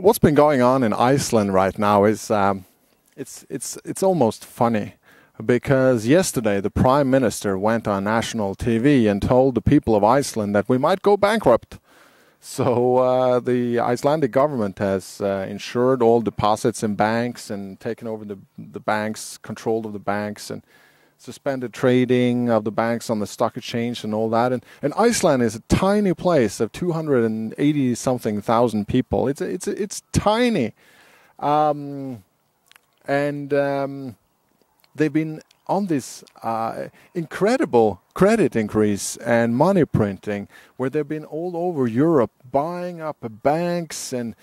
what's been going on in Iceland right now is it's almost funny, because yesterday the Prime Minister went on national TV and told the people of Iceland that we might go bankrupt. So the Icelandic government has insured all deposits in banks and taken over the banks, control of the banks, and suspended trading of the banks on the stock exchange and all that. And Iceland is a tiny place of 280-something thousand people. It's tiny. They've been on this incredible credit increase and money printing, where they've been all over Europe buying up banks and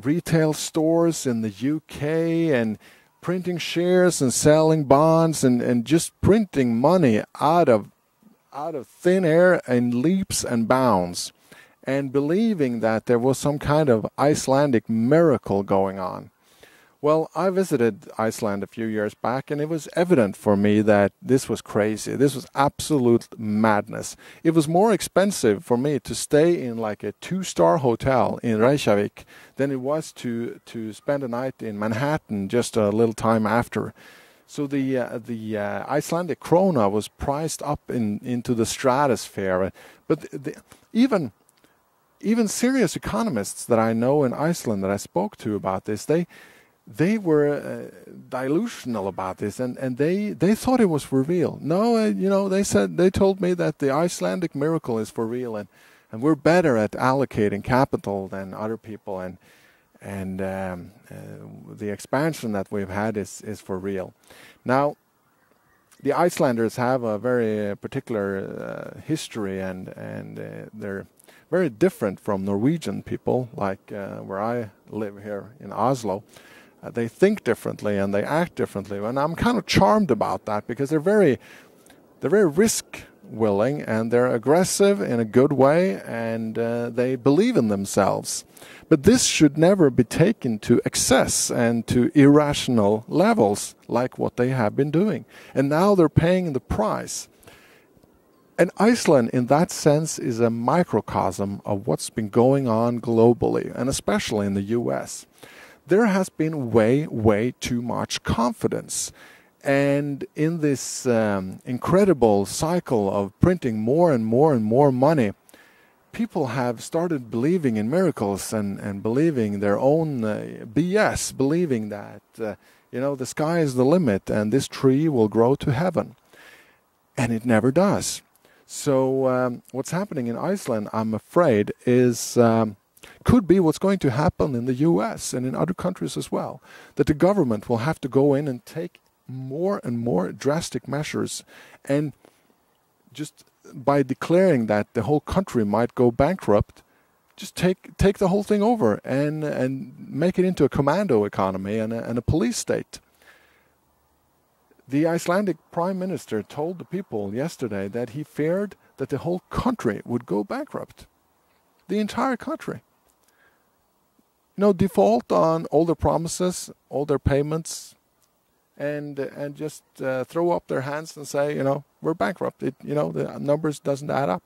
retail stores in the UK, and printing shares and selling bonds and just printing money out of thin air in leaps and bounds, and believing that there was some kind of Icelandic miracle going on. Well, I visited Iceland a few years back, and it was evident for me that this was crazy. This was absolute madness. It was more expensive for me to stay in like a 2-star hotel in Reykjavik than it was to spend a night in Manhattan just a little time after. So the Icelandic krona was priced up into the stratosphere. But even serious economists that I know in Iceland that I spoke to about this, they were delusional about this, and they thought it was for real. No, they told me that the Icelandic miracle is for real, and we're better at allocating capital than other people, and the expansion that we've had is for real. Now, the Icelanders have a very particular history, and they're very different from Norwegian people, like where I live here in Oslo. They think differently and they act differently, and I'm kind of charmed about that, because they're very risk willing, and they're aggressive in a good way, and they believe in themselves. But this should never be taken to excess and to irrational levels like what they have been doing, and now they're paying the price. And Iceland, in that sense, is a microcosm of what's been going on globally, and especially in the US. There has been way too much confidence. And in this incredible cycle of printing more and more money, people have started believing in miracles and believing their own BS, believing that, the sky is the limit and this tree will grow to heaven. And it never does. So what's happening in Iceland, I'm afraid, is could be what's going to happen in the US and in other countries as well, that the government will have to go in and take more and more drastic measures, and just by declaring that the whole country might go bankrupt, just take the whole thing over and make it into a commando economy and a police state. The Icelandic Prime Minister told the people yesterday that he feared that the whole country would go bankrupt. The entire country. Default on all their promises, all their payments, and just throw up their hands and say, we're bankrupt. The numbers doesn't add up.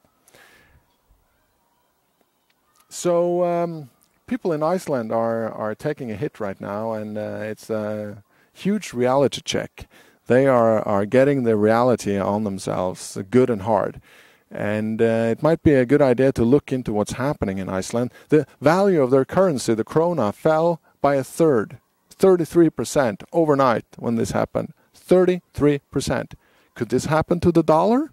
So people in Iceland are taking a hit right now, and it's a huge reality check. They are getting the reality on themselves, good and hard. And it might be a good idea to look into what's happening in Iceland. The value of their currency, the krona, fell by a third, 33% overnight when this happened. 33%. Could this happen to the dollar?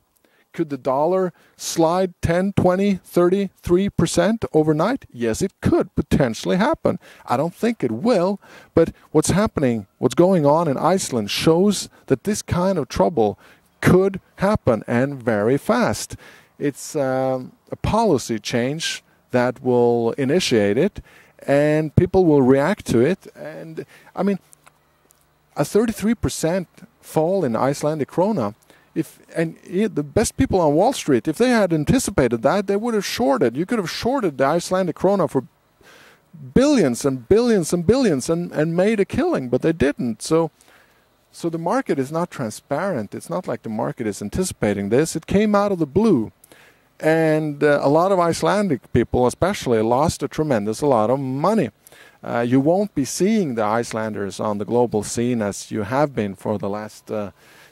Could the dollar slide 10, 20, 33% overnight? Yes, it could potentially happen. I don't think it will, but what's going on in Iceland shows that this kind of trouble could happen, and very fast. It's a policy change that will initiate it, and people will react to it. And I mean, a 33% fall in Icelandic krona. The best people on Wall Street, if they had anticipated that, they would have shorted. You could have shorted the Icelandic krona for billions and billions and billions and made a killing, but they didn't. So the market is not transparent. It's not like the market is anticipating this. It came out of the blue. And a lot of Icelandic people especially lost a lot of money. You won't be seeing the Icelanders on the global scene as you have been for the last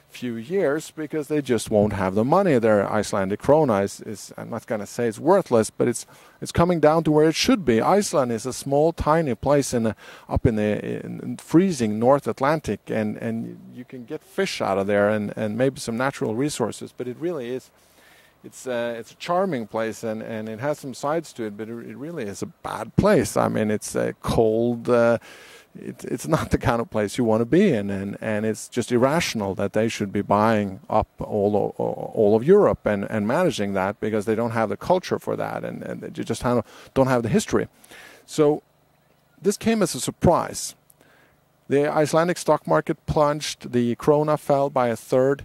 few years, because they just won't have the money. Their Icelandic krona is I'm not going to say it's worthless, but it's coming down to where it should be. Iceland is a small, tiny place up in the freezing North Atlantic, and you can get fish out of there and maybe some natural resources, but it really is. It's a charming place, and it has some sides to it, but it really is a bad place. I mean, it's cold. It's not the kind of place you want to be in, and it's just irrational that they should be buying up all of Europe and managing that, because they don't have the culture for that, and they just don't have the history. So this came as a surprise. The Icelandic stock market plunged, the krona fell by a third,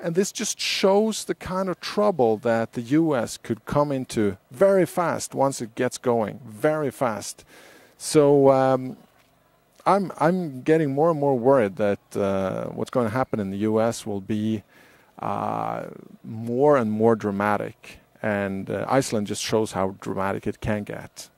and this just shows the kind of trouble that the U.S. could come into very fast once it gets going, very fast. So I'm getting more and more worried that what's going to happen in the U.S. will be more and more dramatic, and Iceland just shows how dramatic it can get.